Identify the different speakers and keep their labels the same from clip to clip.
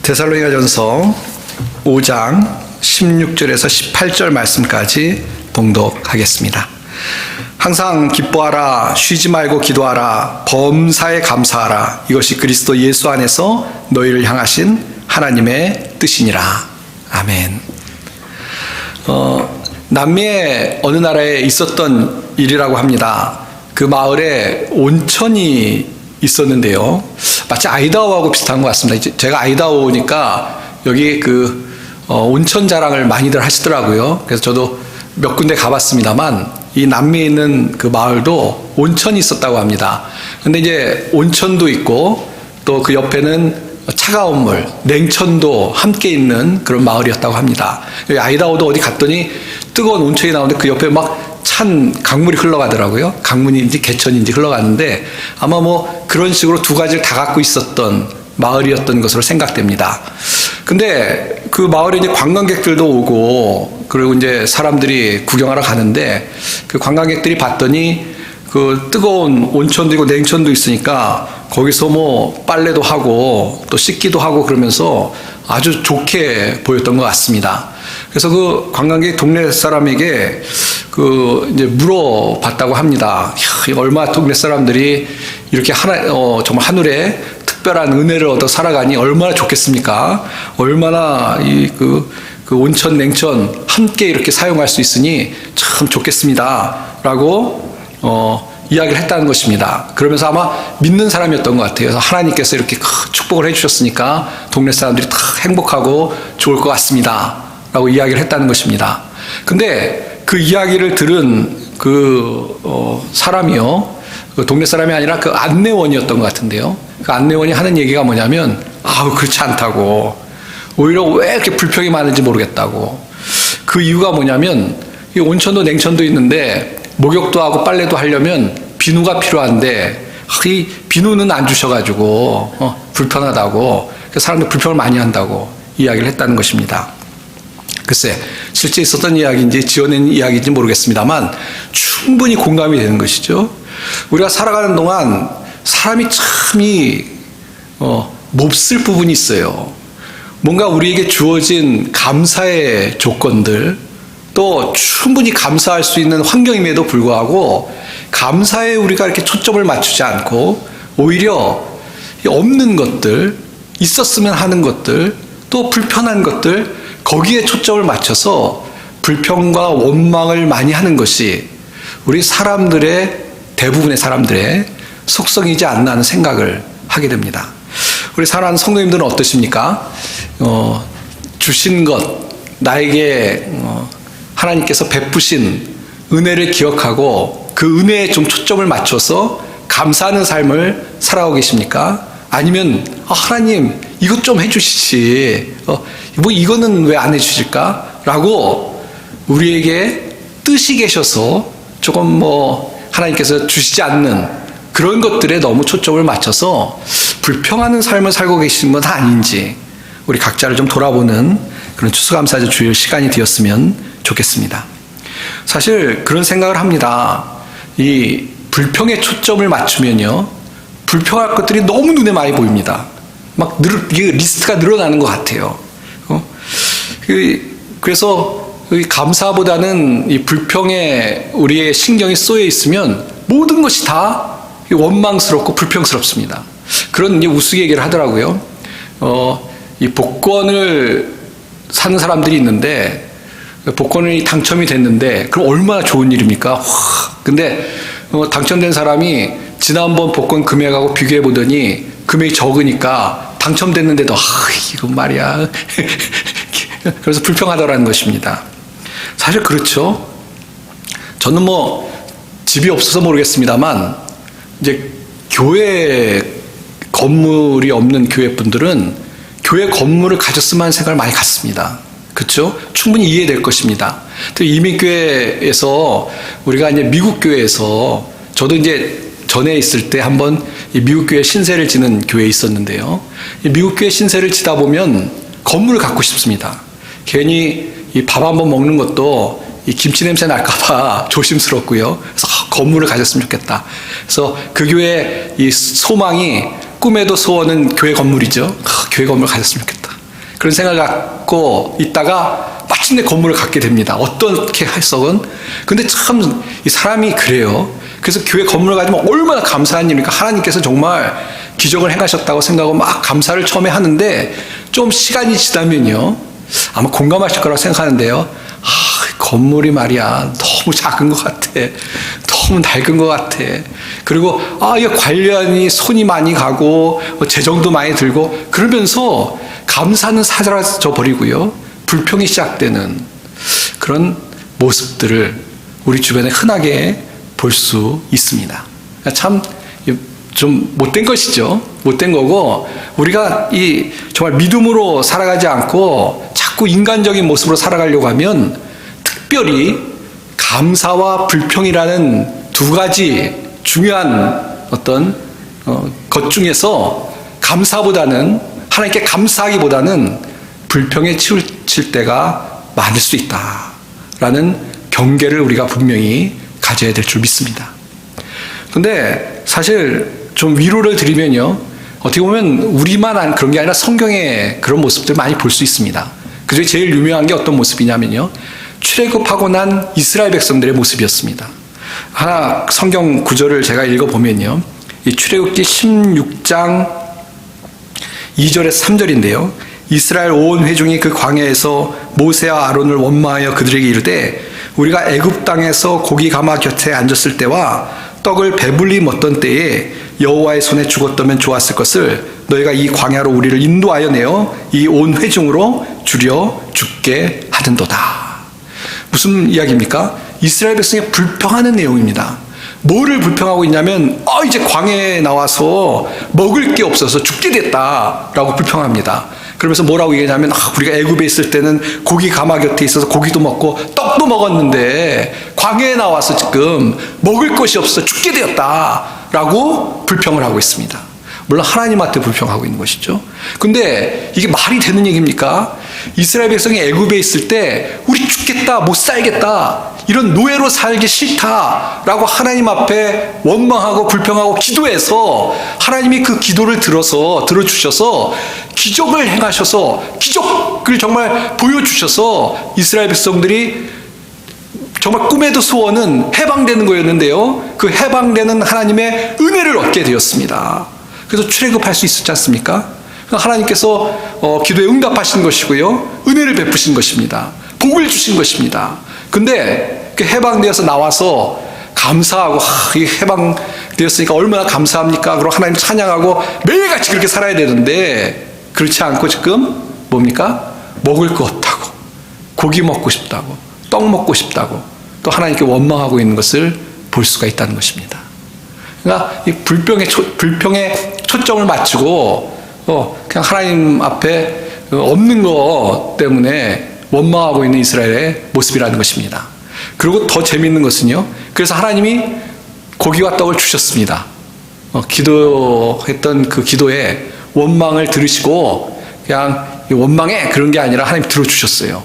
Speaker 1: 데살로니가전서 5장 16절에서 18절 말씀까지 봉독하겠습니다. 항상 기뻐하라, 쉬지 말고 기도하라, 범사에 감사하라. 이것이 그리스도 예수 안에서 너희를 향하신 하나님의 뜻이니라. 아멘. 남미의 어느 나라에 있었던 일이라고 합니다. 그 마을에 온천이 있었는데요. 마치 아이다호하고 비슷한 것 같습니다. 제가 아이다호니까 여기 온천 자랑을 많이들 하시더라고요. 그래서 저도 몇 군데 가봤습니다만 이 남미에 있는 그 마을도 온천이 있었다고 합니다. 근데 이제 온천도 있고 또 그 옆에는 차가운 물, 냉천도 함께 있는 그런 마을이었다고 합니다. 여기 아이다호도 어디 갔더니 뜨거운 온천이 나오는데 그 옆에 막 찬 강물이 흘러가더라고요. 강문인지 개천인지 흘러가는데 아마 그런 식으로 두 가지를 다 갖고 있었던 마을이었던 것으로 생각됩니다. 근데 그 마을에 이제 관광객들도 오고 그리고 이제 사람들이 구경하러 가는데 그 관광객들이 봤더니 그 뜨거운 온천도 있고 냉천도 있으니까 거기서 빨래도 하고 또 씻기도 하고 그러면서 아주 좋게 보였던 것 같습니다. 그래서 그 관광객 동네 사람에게 이제 물어봤다고 합니다. 얼마나 동네 사람들이 이렇게 정말 하늘에 특별한 은혜를 얻어 살아가니 얼마나 좋겠습니까? 얼마나 그 온천, 냉천 함께 이렇게 사용할 수 있으니 참 좋겠습니다. 라고, 이야기를 했다는 것입니다. 그러면서 아마 믿는 사람이었던 것 같아요. 그래서 하나님께서 이렇게 축복을 해주셨으니까 동네 사람들이 다 행복하고 좋을 것 같습니다. 라고 이야기를 했다는 것입니다. 근데 그 이야기를 들은 사람이요. 그 동네 사람이 아니라 그 안내원이었던 것 같은데요. 그 안내원이 하는 얘기가 뭐냐면, 그렇지 않다고. 오히려 왜 이렇게 불평이 많은지 모르겠다고. 그 이유가 뭐냐면, 이 온천도 냉천도 있는데, 목욕도 하고 빨래도 하려면 비누가 필요한데, 이 비누는 안 주셔가지고, 불편하다고. 사람들 불평을 많이 한다고 이야기를 했다는 것입니다. 글쎄, 실제 있었던 이야기인지 지어낸 이야기인지 모르겠습니다만, 충분히 공감이 되는 것이죠. 우리가 살아가는 동안 사람이 참이 몹쓸 부분이 있어요. 뭔가 우리에게 주어진 감사의 조건들, 또 충분히 감사할 수 있는 환경임에도 불구하고 감사에 우리가 이렇게 초점을 맞추지 않고 오히려 없는 것들, 있었으면 하는 것들, 또 불편한 것들, 거기에 초점을 맞춰서 불평과 원망을 많이 하는 것이 우리 대부분의 사람들의 속성이지 않나 하는 생각을 하게 됩니다. 우리 사랑하는 성도님들은 어떠십니까? 주신 것, 나에게 하나님께서 베푸신 은혜를 기억하고 그 은혜에 좀 초점을 맞춰서 감사하는 삶을 살아가고 계십니까? 아니면 하나님 이것 좀 해주시지, 이거는 왜 안 해주실까? 라고 우리에게 뜻이 계셔서 조금 하나님께서 주시지 않는 그런 것들에 너무 초점을 맞춰서 불평하는 삶을 살고 계시는 건 아닌지 우리 각자를 좀 돌아보는 그런 추수감사절 주일 시간이 되었으면 좋겠습니다. 사실 그런 생각을 합니다. 이 불평에 초점을 맞추면요, 불평할 것들이 너무 눈에 많이 보입니다. 이게 리스트가 늘어나는 것 같아요. 그래서 감사보다는 이 불평에 우리의 신경이 쏘여 있으면 모든 것이 다 원망스럽고 불평스럽습니다. 그런 우스갯소리를 하더라고요. 이 복권을 사는 사람들이 있는데 복권이 당첨이 됐는데 그럼 얼마나 좋은 일입니까? 근데 당첨된 사람이 지난번 복권 금액하고 비교해 보더니 금액이 적으니까 당첨됐는데도 이거 말이야. 그래서 불평하더라는 것입니다. 사실 그렇죠. 저는 집이 없어서 모르겠습니다만 이제 교회 건물이 없는 교회 분들은 교회 건물을 가졌으면 하는 생각을 많이 갖습니다. 그렇죠? 충분히 이해될 것입니다. 이민교회에서 우리가 이제 미국 교회에서 저도 이제 전에 있을 때 한번 미국 교회 신세를 지는 교회에 있었는데요. 미국 교회 신세를 지다 보면 건물을 갖고 싶습니다. 괜히 이 밥 한번 먹는 것도 이 김치 냄새 날까봐 조심스럽고요. 그래서 건물을 가졌으면 좋겠다. 그래서 그 교회 이 소망이 꿈에도 소원은 교회 건물이죠. 교회 건물을 가졌으면 좋겠다. 그런 생각을 갖고 있다가 마침내 건물을 갖게 됩니다. 어떻게 해석은. 근데 참 이 사람이 그래요. 그래서 교회 건물을 가지면 얼마나 감사한 일입니까? 하나님께서 정말 기적을 행하셨다고 생각하고 막 감사를 처음에 하는데 좀 시간이 지나면요. 아마 공감하실 거라고 생각하는데요. 건물이 말이야 너무 작은 것 같아. 너무 낡은 것 같아. 그리고 이 관리하니 손이 많이 가고 재정도 많이 들고 그러면서 감사는 사라져 버리고요. 불평이 시작되는 그런 모습들을 우리 주변에 흔하게 볼 수 있습니다. 참 좀 못된 것이죠. 못된 거고 우리가 이 정말 믿음으로 살아가지 않고 자꾸 인간적인 모습으로 살아가려고 하면 특별히 감사와 불평이라는 두 가지 중요한 어떤 것 중에서 감사보다는 하나님께 감사하기보다는 불평에 치우칠 때가 많을 수 있다라는 경계를 우리가 분명히 가져야 될 줄 믿습니다. 근데 사실 좀 위로를 드리면요. 어떻게 보면 우리만 그런 게 아니라 성경에 그런 모습들 많이 볼 수 있습니다. 그중에 제일 유명한 게 어떤 모습이냐면요. 출애굽하고 난 이스라엘 백성들의 모습이었습니다. 하나 성경 구절을 제가 읽어보면요. 이 출애굽기 16장 2절에서 3절인데요. 이스라엘 온 회중이 그 광야에서 모세와 아론을 원망하여 그들에게 이르되 우리가 애굽 땅에서 고기 가마 곁에 앉았을 때와 떡을 배불리 먹던 때에 여호와의 손에 죽었다면 좋았을 것을 너희가 이 광야로 우리를 인도하여 내어 이 온 회중으로 줄여 죽게 하는도다. 무슨 이야기입니까? 이스라엘 백성이 불평하는 내용입니다. 뭐를 불평하고 있냐면 이제 광야에 나와서 먹을 게 없어서 죽게 됐다라고 불평합니다. 그러면서 뭐라고 얘기하냐면 우리가 애굽에 있을 때는 고기 가마 곁에 있어서 고기도 먹고 떡도 먹었는데 광야에 나와서 지금 먹을 것이 없어서 죽게 되었다라고 불평을 하고 있습니다. 물론 하나님한테 불평하고 있는 것이죠. 근데 이게 말이 되는 얘기입니까? 이스라엘 백성이 애굽에 있을 때 우리 죽겠다, 못 살겠다, 이런 노예로 살기 싫다라고 하나님 앞에 원망하고 불평하고 기도해서 하나님이 그 기도를 들어주셔서 기적을 행하셔서 기적을 정말 보여주셔서 이스라엘 백성들이 정말 꿈에도 소원은 해방되는 거였는데요. 그 해방되는 하나님의 은혜를 얻게 되었습니다. 그래서 출애굽할 수 있었지 않습니까? 하나님께서 기도에 응답하신 것이고요. 은혜를 베푸신 것입니다. 복을 주신 것입니다. 근데 해방되어서 나와서 감사하고 이 해방되었으니까 얼마나 감사합니까? 그리고 하나님 찬양하고 매일같이 그렇게 살아야 되는데 그렇지 않고 지금 뭡니까? 먹을 거 없다고, 고기 먹고 싶다고, 떡 먹고 싶다고 또 하나님께 원망하고 있는 것을 볼 수가 있다는 것입니다. 그러니까 이 불평에 초점을 맞추고 그냥 하나님 앞에 없는 것 때문에 원망하고 있는 이스라엘의 모습이라는 것입니다. 그리고 더 재미있는 것은요. 그래서 하나님이 고기와 떡을 주셨습니다. 기도했던 그 기도에 원망을 들으시고 그냥 원망해 그런 게 아니라 하나님 들어주셨어요.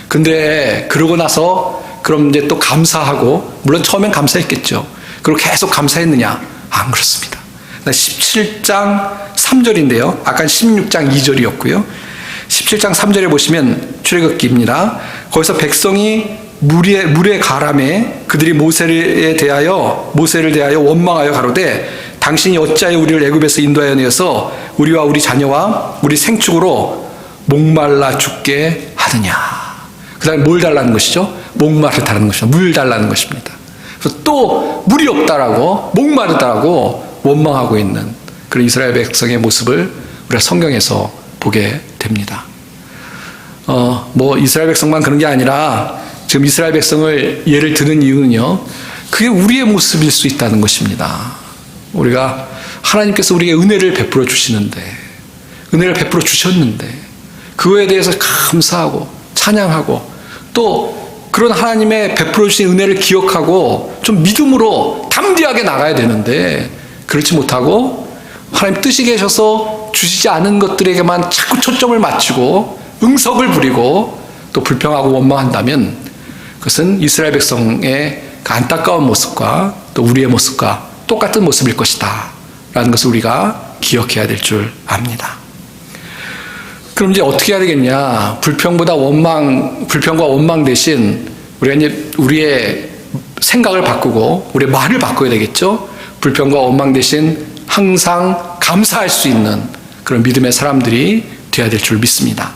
Speaker 1: 근데 그러고 나서 그럼 이제 또 감사하고 물론 처음엔 감사했겠죠. 그리고 계속 감사했느냐? 안 그렇습니다. 17장 3절인데요. 아까 16장 2절이었고요. 17장 3절에 보시면 출애굽기입니다. 거기서 백성이 물에 가라매 그들이 모세를 대하여 원망하여 가로되 당신이 어찌하여 우리를 애굽에서 인도하여 내어서 우리와 우리 자녀와 우리 생축으로 목말라 죽게 하느냐. 그 다음에 뭘 달라는 것이죠? 목마르다는 것입니다. 물 달라는 것입니다. 그래서 또 물이 없다라고 목마르다라고 원망하고 있는 그런 이스라엘 백성의 모습을 우리가 성경에서 보게 됩니다. 이스라엘 백성만 그런 게 아니라 지금 이스라엘 백성을 예를 드는 이유는요. 그게 우리의 모습일 수 있다는 것입니다. 우리가 하나님께서 우리에게 은혜를 베풀어 주시는데 은혜를 베풀어 주셨는데 그거에 대해서 감사하고 찬양하고 또 그런 하나님의 베풀어 주신 은혜를 기억하고 좀 믿음으로 담대하게 나가야 되는데 그렇지 못하고 하나님 뜻이 계셔서 주시지 않은 것들에게만 자꾸 초점을 맞추고 응석을 부리고 또 불평하고 원망한다면 그것은 이스라엘 백성의 그 안타까운 모습과 또 우리의 모습과 똑같은 모습일 것이다 라는 것을 우리가 기억해야 될 줄 압니다. 그럼 이제 어떻게 해야 되겠냐? 불평과 원망 대신 우리가 이제 우리의 생각을 바꾸고 우리의 말을 바꿔야 되겠죠? 불평과 원망 대신 항상 감사할 수 있는 그런 믿음의 사람들이 되어야 될 줄 믿습니다.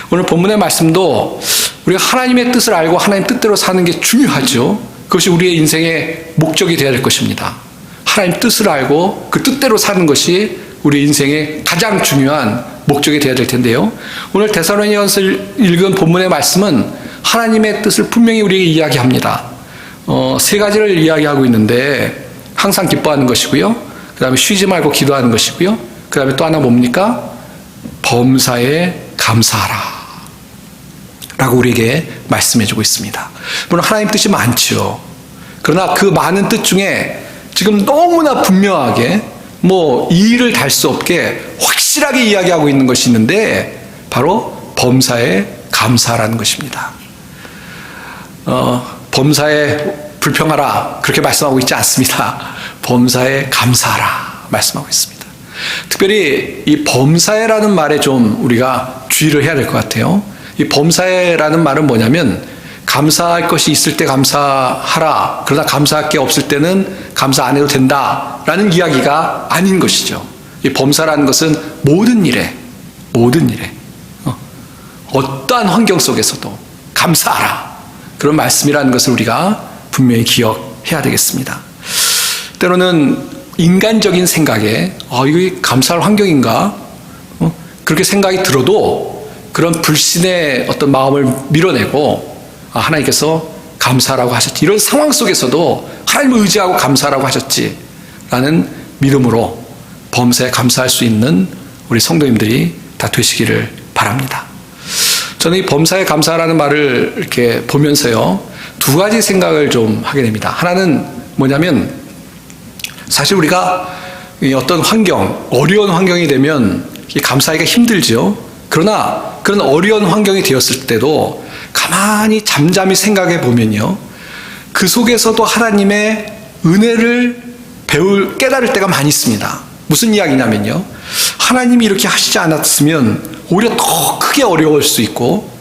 Speaker 1: 오늘 본문의 말씀도 우리가 하나님의 뜻을 알고 하나님 뜻대로 사는 게 중요하죠. 그것이 우리의 인생의 목적이 되어야 될 것입니다. 하나님 뜻을 알고 그 뜻대로 사는 것이 우리 인생의 가장 중요한 목적이 되어야 될 텐데요. 오늘 데살로니가서 읽은 본문의 말씀은 하나님의 뜻을 분명히 우리에게 이야기합니다. 세 가지를 이야기하고 있는데 항상 기뻐하는 것이고요. 그 다음에 쉬지 말고 기도하는 것이고요. 그 다음에 또 하나 뭡니까? 범사에 감사하라 라고 우리에게 말씀해주고 있습니다. 물론 하나님 뜻이 많죠. 그러나 그 많은 뜻 중에 지금 너무나 분명하게 이의를 달 수 없게 확실하게 이야기하고 있는 것이 있는데 바로 범사에 감사라는 것입니다. 범사에 불평하라 그렇게 말씀하고 있지 않습니다. 범사에 감사하라 말씀하고 있습니다. 특별히 이 범사에라는 말에 좀 우리가 주의를 해야 될 것 같아요. 이 범사에라는 말은 뭐냐면 감사할 것이 있을 때 감사하라. 그러나 감사할 게 없을 때는 감사 안 해도 된다라는 이야기가 아닌 것이죠. 이 범사라는 것은 모든 일에 어떠한 환경 속에서도 감사하라. 그런 말씀이라는 것을 우리가 분명히 기억해야 되겠습니다. 때로는 인간적인 생각에 이게 감사할 환경인가? 그렇게 생각이 들어도 그런 불신의 어떤 마음을 밀어내고 하나님께서 감사라고 하셨지. 이런 상황 속에서도 하나님을 의지하고 감사라고 하셨지. 라는 믿음으로 범사에 감사할 수 있는 우리 성도님들이 다 되시기를 바랍니다. 저는 이 범사에 감사라는 말을 이렇게 보면서요. 두 가지 생각을 좀 하게 됩니다. 하나는 뭐냐면 사실 우리가 어떤 어려운 환경이 되면 감사하기가 힘들죠. 그러나 그런 어려운 환경이 되었을 때도 가만히 잠잠히 생각해 보면요. 그 속에서도 하나님의 은혜를 깨달을 때가 많이 있습니다. 무슨 이야기냐면요. 하나님이 이렇게 하시지 않았으면 오히려 더 크게 어려울 수 있고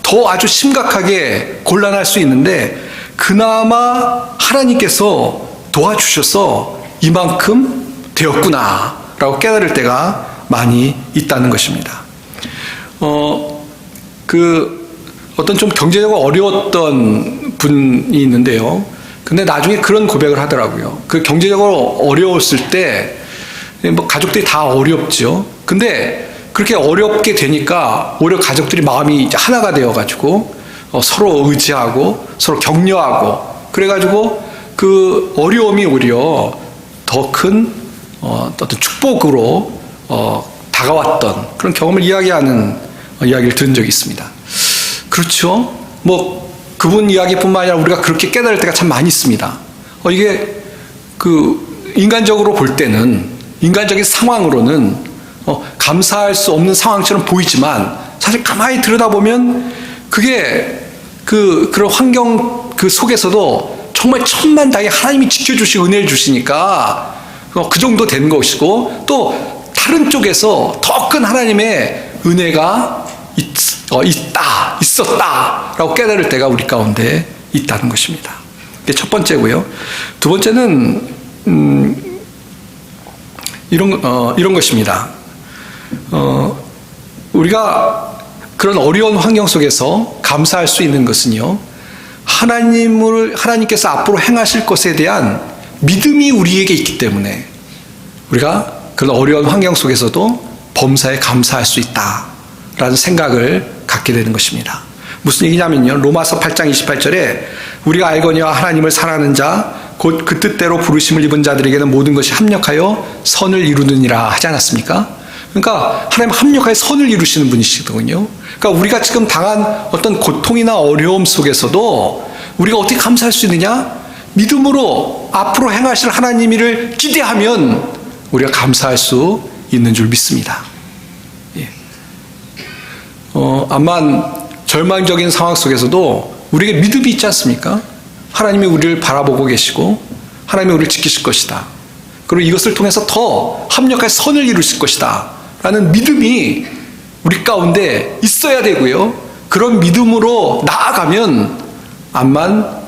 Speaker 1: 더 아주 심각하게 곤란할 수 있는데 그나마 하나님께서 도와주셔서 이만큼 되었구나 라고 깨달을 때가 많이 있다는 것입니다. 어떤 좀 경제적으로 어려웠던 분이 있는데요. 근데 나중에 그런 고백을 하더라고요. 그 경제적으로 어려웠을 때, 가족들이 다 어렵죠. 근데 그렇게 어렵게 되니까 오히려 가족들이 마음이 이제 하나가 되어가지고 서로 의지하고 서로 격려하고 그래가지고 그 어려움이 오히려 더 큰 어떤 축복으로 다가왔던 그런 경험을 이야기를 들은 적이 있습니다. 그렇죠? 그분 이야기뿐만 아니라 우리가 그렇게 깨달을 때가 참 많이 있습니다. 이게 인간적으로 볼 때는 인간적인 상황으로는 감사할 수 없는 상황처럼 보이지만 사실 가만히 들여다보면 그게 그런 환경 그 속에서도 정말 천만다행히 하나님이 지켜주시고 은혜를 주시니까 그 정도 된 것이고 또 다른 쪽에서 더 큰 하나님의 은혜가 있었다라고 깨달을 때가 우리 가운데 있다는 것입니다. 이게 첫 번째고요. 두 번째는 이런 것입니다. 우리가 그런 어려운 환경 속에서 감사할 수 있는 것은요. 하나님께서 앞으로 행하실 것에 대한 믿음이 우리에게 있기 때문에 우리가 그런 어려운 환경 속에서도 범사에 감사할 수 있다라는 생각을 갖게 되는 것입니다. 무슨 얘기냐면요. 로마서 8장 28절에 우리가 알거니와 하나님을 사랑하는 자 곧 그 뜻대로 부르심을 입은 자들에게는 모든 것이 합력하여 선을 이루느니라 하지 않았습니까? 그러니까 하나님 합력하여 선을 이루시는 분이시거든요. 그러니까 우리가 지금 당한 어떤 고통이나 어려움 속에서도 우리가 어떻게 감사할 수 있느냐? 믿음으로 앞으로 행하실 하나님을 기대하면 우리가 감사할 수 있는 줄 믿습니다. 예. 암만 절망적인 상황 속에서도 우리에게 믿음이 있지 않습니까? 하나님이 우리를 바라보고 계시고 하나님이 우리를 지키실 것이다. 그리고 이것을 통해서 더 합력할 선을 이루실 것이다. 라는 믿음이 우리 가운데 있어야 되고요. 그런 믿음으로 나아가면 암만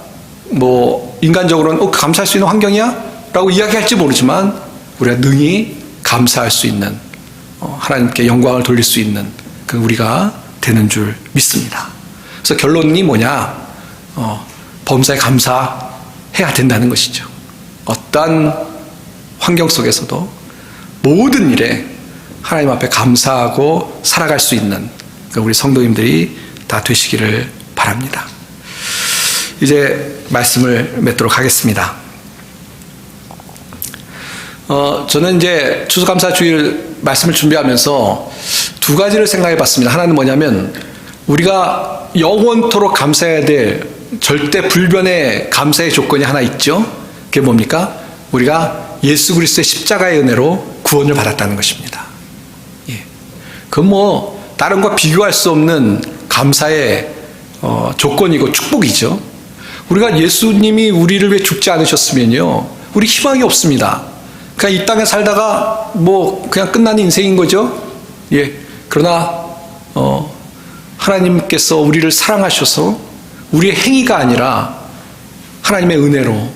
Speaker 1: 인간적으로는 감사할 수 있는 환경이야? 라고 이야기할지 모르지만 우리가 능히 감사할 수 있는, 하나님께 영광을 돌릴 수 있는 그 우리가 되는 줄 믿습니다. 그래서 결론이 뭐냐? 범사에 감사해야 된다는 것이죠. 어떠한 환경 속에서도 모든 일에 하나님 앞에 감사하고 살아갈 수 있는 우리 성도님들이 다 되시기를 바랍니다. 이제 말씀을 맺도록 하겠습니다. 저는 이제 추수감사주일 말씀을 준비하면서 두 가지를 생각해 봤습니다. 하나는 뭐냐면 우리가 영원토록 감사해야 될 절대 불변의 감사의 조건이 하나 있죠. 그게 뭡니까? 우리가 예수 그리스도의 십자가의 은혜로 구원을 받았다는 것입니다. 예. 그건 다른 것과 비교할 수 없는 감사의 조건이고 축복이죠. 우리가 예수님이 우리를 위해 죽지 않으셨으면요, 우리 희망이 없습니다. 그냥 이 땅에 살다가 그냥 끝나는 인생인 거죠. 예. 그러나 하나님께서 우리를 사랑하셔서 우리의 행위가 아니라 하나님의 은혜로,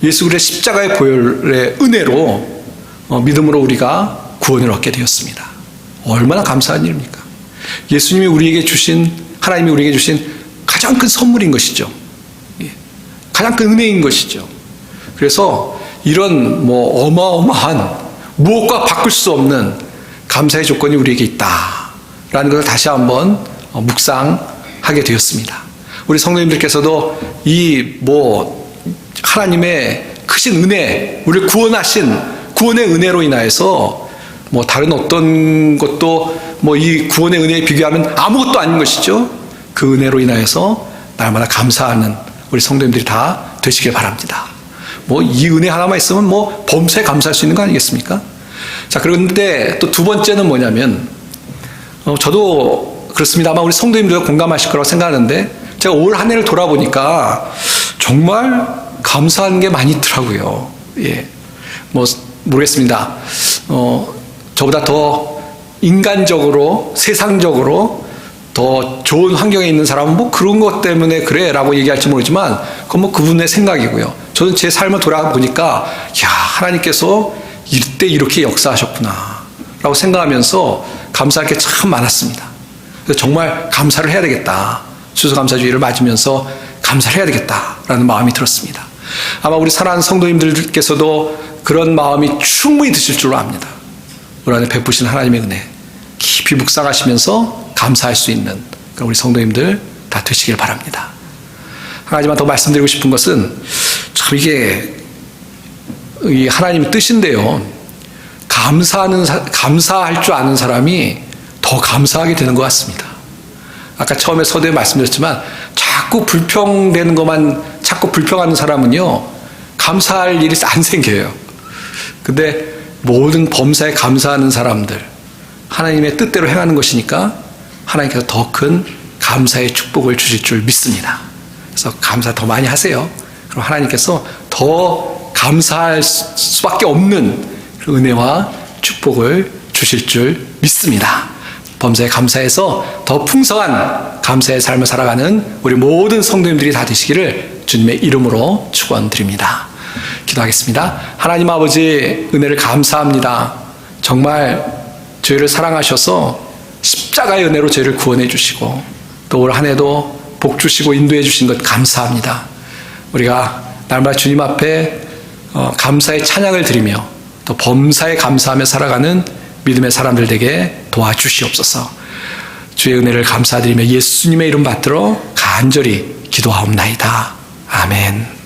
Speaker 1: 예수 그리스도의 십자가의 보혈의 은혜로 믿음으로 우리가 구원을 얻게 되었습니다. 얼마나 감사한 일입니까? 예수님이 우리에게 주신, 하나님이 우리에게 주신 가장 큰 선물인 것이죠. 예. 가장 큰 은혜인 것이죠. 그래서 이런 어마어마한 무엇과 바꿀 수 없는 감사의 조건이 우리에게 있다라는 것을 다시 한번 묵상하게 되었습니다. 우리 성도님들께서도 하나님의 크신 은혜, 우리를 구원하신 구원의 은혜로 인하여서 다른 어떤 것도 이 구원의 은혜에 비교하면 아무것도 아닌 것이죠. 그 은혜로 인하여서 날마다 감사하는 우리 성도님들이 다 되시길 바랍니다. 이 은혜 하나만 있으면 범사에 감사할 수 있는 거 아니겠습니까? 자, 그런데 또 두 번째는 뭐냐면, 저도 그렇습니다. 아마 우리 성도님들도 공감하실 거라고 생각하는데, 제가 올 한 해를 돌아보니까 정말 감사한 게 많이 있더라고요. 예. 모르겠습니다. 저보다 더 인간적으로, 세상적으로 더 좋은 환경에 있는 사람은 그런 것 때문에 그래 라고 얘기할지 모르지만, 그건 그분의 생각이고요. 저는 제 삶을 돌아보니까, 하나님께서 이때 이렇게 역사하셨구나 라고 생각하면서 감사할 게 참 많았습니다. 그래서 정말 감사를 해야 되겠다. 추수감사주의를 맞으면서 감사를 해야 되겠다라는 마음이 들었습니다. 아마 우리 사랑하는 성도님들께서도 그런 마음이 충분히 드실 줄로 압니다. 우리 안에 베푸신 하나님의 은혜 깊이 묵상하시면서 감사할 수 있는 우리 성도님들 다 되시길 바랍니다. 한 가지만 더 말씀드리고 싶은 것은 참 이게 하나님의 뜻인데요. 감사할 줄 아는 사람이 더 감사하게 되는 것 같습니다. 아까 처음에 서두에 말씀드렸지만 자꾸 불평되는 것만 자꾸 불평하는 사람은요, 감사할 일이 안 생겨요. 근데 모든 범사에 감사하는 사람들, 하나님의 뜻대로 행하는 것이니까 하나님께서 더 큰 감사의 축복을 주실 줄 믿습니다. 그래서 감사 더 많이 하세요. 그럼 하나님께서 더 감사할 수밖에 없는 은혜와 축복을 주실 줄 믿습니다. 범사에 감사해서 더 풍성한 감사의 삶을 살아가는 우리 모든 성도님들이 다 되시기를 주님의 이름으로 축원드립니다. 기도하겠습니다. 하나님 아버지, 은혜를 감사합니다. 정말 저희를 사랑하셔서 십자가의 은혜로 저희를 구원해 주시고 또 올 한 해도 복 주시고 인도해 주신 것 감사합니다. 우리가 날마다 주님 앞에 감사의 찬양을 드리며 또 범사에 감사하며 살아가는 믿음의 사람들 되게 도와주시옵소서. 주의 은혜를 감사드리며 예수님의 이름 받들어 간절히 기도하옵나이다. 아멘.